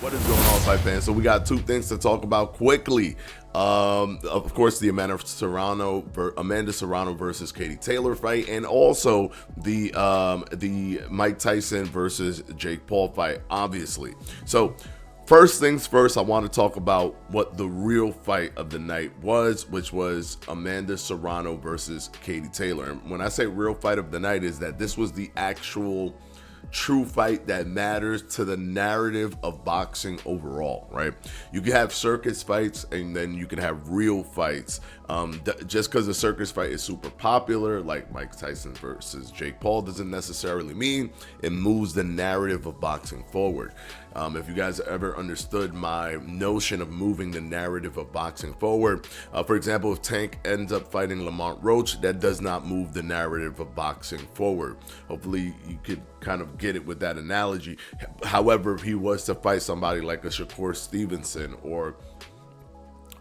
What is going on, fight fans? So we got two things to talk about quickly. Of course, the Amanda Serrano versus Katie Taylor fight, and also the Mike Tyson versus Jake Paul fight, obviously. So first things first, I want to talk about what the real fight of the night was, which was Amanda Serrano versus Katie Taylor. And when I say real fight of the night, is that this was the actual true fight that matters to the narrative of boxing overall, right? You can have circus fights and then you can have real fights. Just because a circus fight is super popular, like Mike Tyson versus Jake Paul, doesn't necessarily mean it moves the narrative of boxing forward. If you guys ever understood my notion of moving the narrative of boxing forward, for example, if Tank ends up fighting Lamont Roach, that does not move the narrative of boxing forward. Hopefully you could kind of get it with that analogy. However, if he was to fight somebody like a Shakur Stevenson or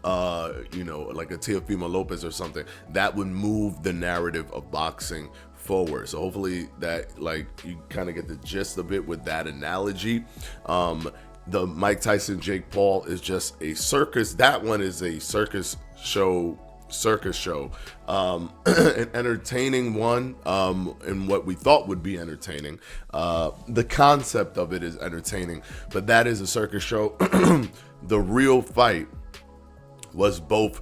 like a Teofimo Lopez or something, that would move the narrative of boxing forward. So hopefully that, like, you kind of get the gist of it with that analogy. The Mike Tyson Jake Paul is just a circus. That one is a circus show, an entertaining one, and what we thought would be entertaining. The concept of it is entertaining, but that is a circus show. The real fight was both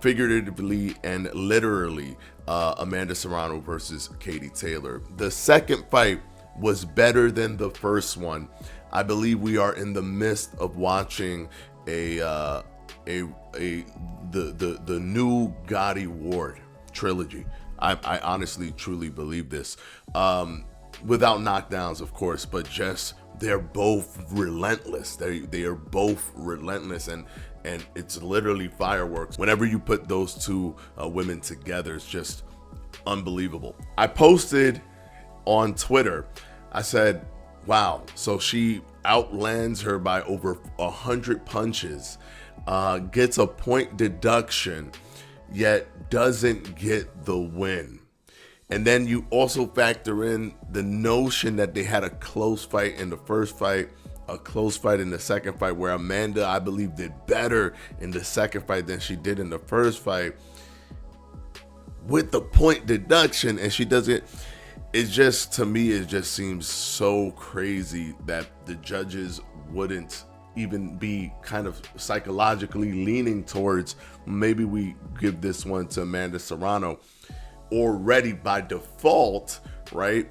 figuratively and literally Amanda Serrano versus Katie Taylor. The second fight was better than the first one. I believe we are in the midst of watching the new Gotti Ward trilogy. I honestly truly believe this, without knockdowns, of course, but just they're both relentless. They are both relentless, and it's literally fireworks. Whenever you put those two women together, it's just unbelievable. I posted on Twitter, I said, wow, so she outlands her by over 100 punches, gets a point deduction, yet doesn't get the win. And then you also factor in the notion that they had a close fight in the first fight, a close fight in the second fight, where Amanda, I believe, did better in the second fight than she did in the first fight with the point deduction, and she doesn't. It just, to me, it just seems so crazy that the judges wouldn't even be kind of psychologically leaning towards, maybe we give this one to Amanda Serrano already by default, right?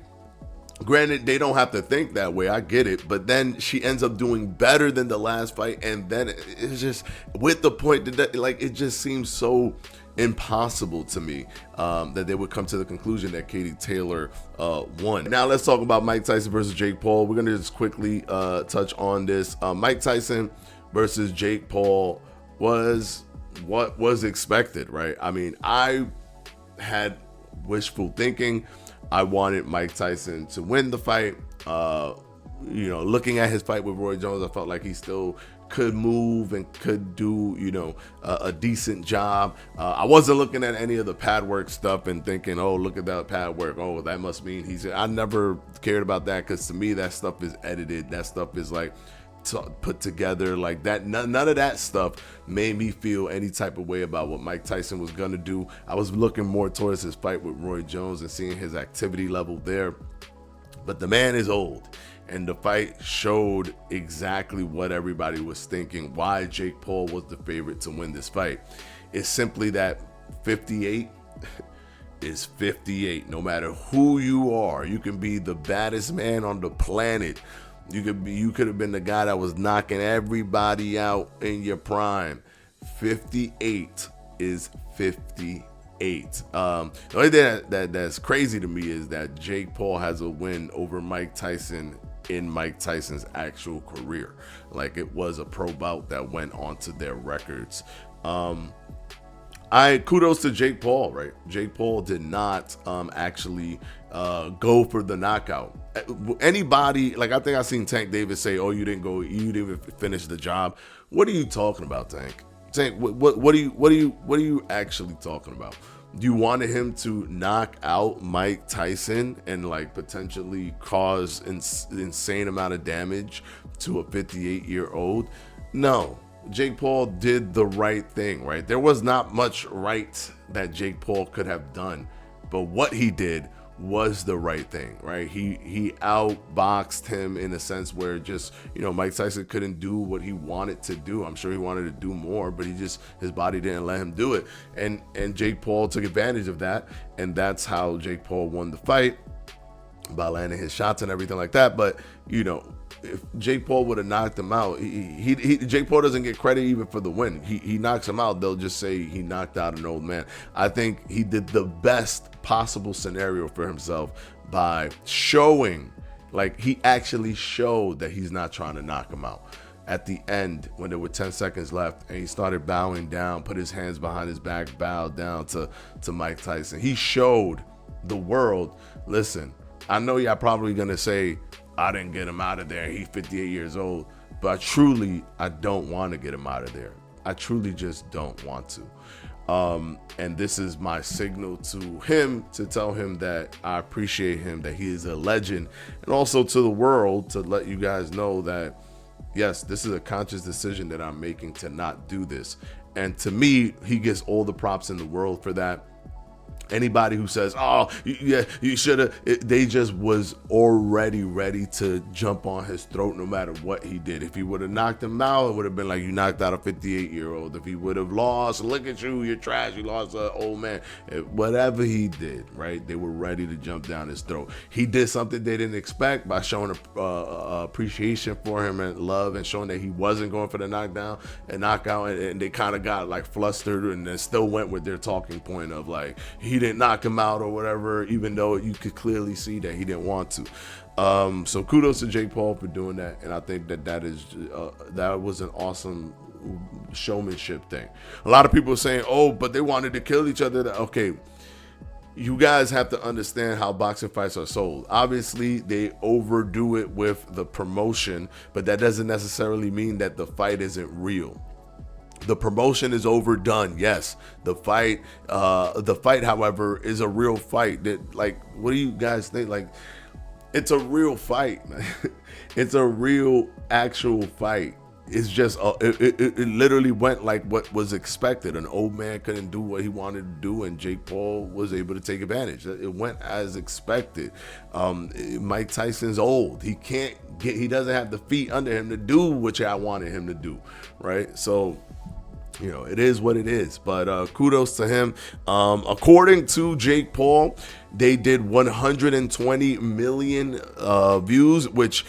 Granted, they don't have to think that way, I get it, but then she ends up doing better than the last fight, and then it's just with the point that, like, it just seems so impossible to me that they would come to the conclusion that Katie Taylor won. Now let's talk about Mike Tyson versus Jake Paul. We're gonna just quickly touch on this. Mike Tyson versus Jake Paul was what was expected, right? I mean, I had wishful thinking. I wanted Mike Tyson to win the fight. Looking at his fight with Roy Jones, I felt like he still could move and could do, a decent job. I wasn't looking at any of the pad work stuff and thinking, oh, look at that pad work. Oh, that must mean I never cared about that, because to me, that stuff is edited. That stuff is like put together like that. None of that stuff made me feel any type of way about what Mike Tyson was gonna do. I was looking more towards his fight with Roy Jones and seeing his activity level there. But the man is old, and the fight showed exactly what everybody was thinking, why Jake Paul was the favorite to win this fight. It's simply that 58 is 58. No matter who you are, you can be the baddest man on the planet. You could have been the guy that was knocking everybody out in your prime. 58 is 58. The only thing that's crazy to me is that Jake Paul has a win over Mike Tyson in Mike Tyson's actual career. Like, it was a pro bout that went onto their records. Kudos to Jake Paul, right? Jake Paul did not actually go for the knockout. Anybody, like, I think I seen Tank Davis say, "Oh, you didn't finish the job." What are you talking about, Tank? Tank, what are you actually talking about? You wanted him to knock out Mike Tyson and like potentially cause insane amount of damage to a 58-year-old. No, Jake Paul did the right thing, right? There was not much right that Jake Paul could have done, but what he did was the right thing, right? He outboxed him in a sense where just, you know, Mike Tyson couldn't do what he wanted to do. I'm sure he wanted to do more, but his body didn't let him do it. And Jake Paul took advantage of that, and that's how Jake Paul won the fight, by landing his shots and everything like that. But, you know, if Jake Paul would have knocked him out, Jake Paul doesn't get credit even for the win. He knocks him out, they'll just say he knocked out an old man. I think he did the best possible scenario for himself by showing, like, he actually showed that he's not trying to knock him out. At the end, when there were 10 seconds left, and he started bowing down, put his hands behind his back, bowed down to Mike Tyson. He showed the world, listen, I know y'all probably gonna say, I didn't get him out of there, he's 58 years old, but I don't want to get him out of there. I truly just don't want to. And this is my signal to him, to tell him that I appreciate him, that he is a legend, and also to the world to let you guys know that, yes, this is a conscious decision that I'm making to not do this. And to me, he gets all the props in the world for that. Anybody who says, oh, yeah, you should have, they just was already ready to jump on his throat no matter what he did. If he would have knocked him out, it would have been like, you knocked out a 58-year-old. If he would have lost, look at you, you're trash, you lost an old man. Whatever he did, right, they were ready to jump down his throat. He did something they didn't expect by showing appreciation for him and love, and showing that he wasn't going for the knockdown and knockout, and they kind of got like flustered and then still went with their talking point of like, he didn't knock him out or whatever, even though you could clearly see that he didn't want to. So kudos to Jake Paul for doing that, and I think that was an awesome showmanship thing. A lot of people are saying, oh, but they wanted to kill each other. Okay, you guys have to understand how boxing fights are sold. Obviously, they overdo it with the promotion, but that doesn't necessarily mean that the fight isn't real. The promotion is overdone. Yes, the fight, however, is a real fight. That, like, what do you guys think? Like, it's a real fight. It's a real, actual fight. It's just, it literally went like what was expected. An old man couldn't do what he wanted to do, and Jake Paul was able to take advantage. It went as expected. Mike Tyson's old. He doesn't have the feet under him to do what I wanted him to do, right? So, you know, it is what it is, but kudos to him. According to Jake Paul, they did 120 million views, which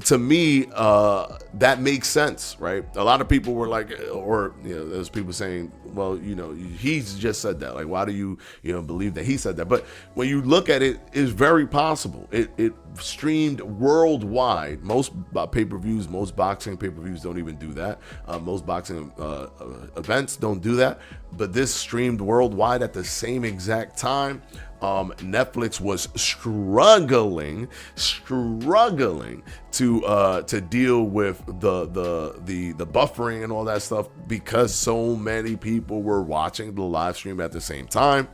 to me, that makes sense, right? A lot of people were like, or, you know, there's people saying, well, you know, he's just said that. Like, why do you believe that he said that? But when you look at it, it's very possible. It streamed worldwide. Most pay-per-views, most boxing pay-per-views don't even do that. Most boxing events don't do that. But this streamed worldwide at the same exact time. Netflix was struggling to deal with the buffering and all that stuff, because so many people were watching the live stream at the same time.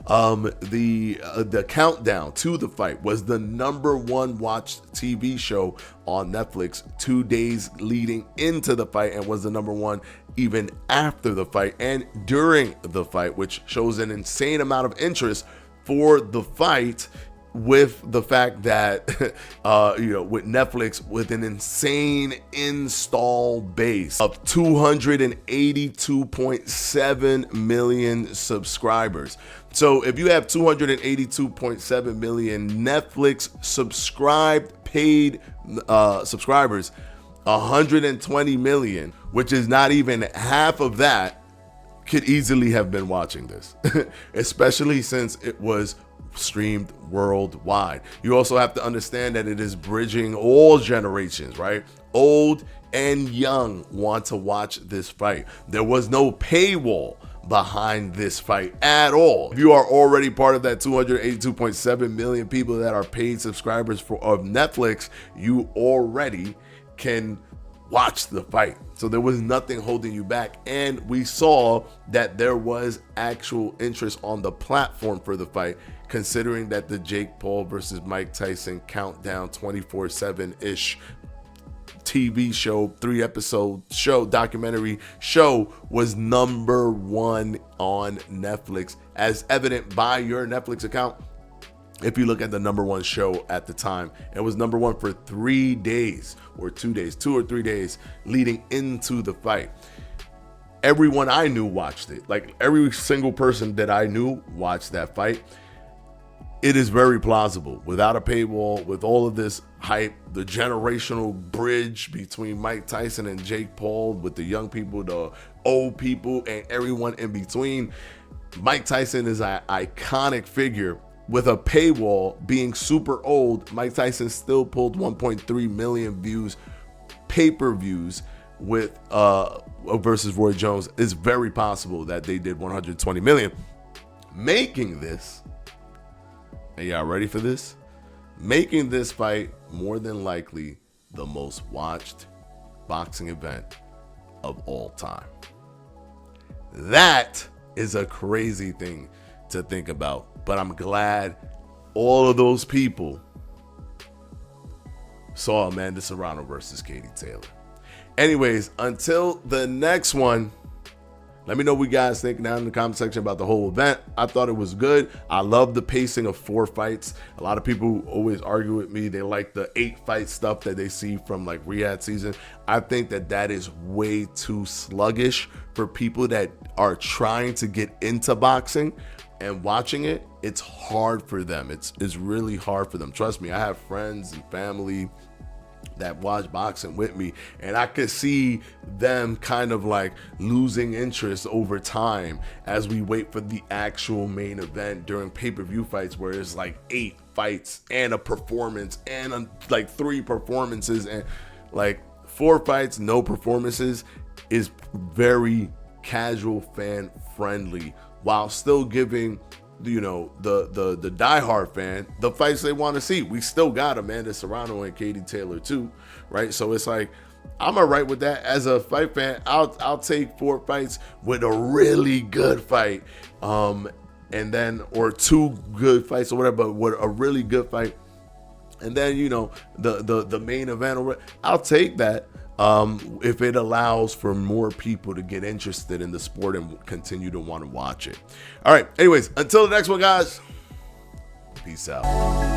The countdown to the fight was the #1 watched TV show on Netflix 2 days leading into the fight, and was the #1 even after the fight and during the fight, which shows an insane amount of interest for the fight, with the fact that with Netflix, with an insane install base of 282.7 million subscribers. So if you have 282.7 million Netflix subscribed paid subscribers, 120 million, which is not even half of that, could easily have been watching this, especially since it was streamed worldwide. You also have to understand that it is bridging all generations, right? Old and young want to watch this fight. There was no paywall behind this fight at all. If you are already part of that 282.7 million people that are paid subscribers of Netflix, you already can watch the fight. So there was nothing holding you back. And we saw that there was actual interest on the platform for the fight, considering that the Jake Paul versus Mike Tyson countdown 24/7-ish TV show, 3-episode show, documentary show was #1 on Netflix, as evident by your Netflix account. If you look at the #1 show at the time, it was #1 for 3 days or 2 days, 2 or 3 days leading into the fight. Everyone I knew watched it. Like every single person that I knew watched that fight. It is very plausible without a paywall, with all of this hype, the generational bridge between Mike Tyson and Jake Paul, with the young people, the old people, and everyone in between. Mike Tyson is an iconic figure. With a paywall, being super old, Mike Tyson still pulled 1.3 million views, pay-per-views with versus Roy Jones. It's very possible that they did 120 million, making this. And y'all ready for this? Making this fight more than likely the most watched boxing event of all time. That is a crazy thing to think about, but I'm glad all of those people saw Amanda Serrano versus Katie Taylor. Anyways, until the next one, let me know what you guys think down in the comment section about the whole event. I thought it was good. I love the pacing of 4 fights. A lot of people always argue with me. They like the 8-fight stuff that they see from like Riyadh season. I think that is way too sluggish for people that are trying to get into boxing and watching it. It's hard for them. It's really hard for them. Trust me, I have friends and family that watch boxing with me, and I could see them kind of like losing interest over time as we wait for the actual main event during pay-per-view fights, where it's like 8 fights and a performance and like 3 performances, and like 4 fights, no performances is very casual, fan friendly, while still giving, you know, the diehard fan the fights they want to see. We still got Amanda Serrano and Katie Taylor too, right? So it's like, I'm all right with that. As a fight fan, I'll take 4 fights with a really good fight, and then, or 2 good fights or whatever, but with a really good fight, and then, you know, the main event, or I'll take that. If it allows for more people to get interested in the sport and continue to want to watch it. All right. Anyways, until the next one, guys. Peace out.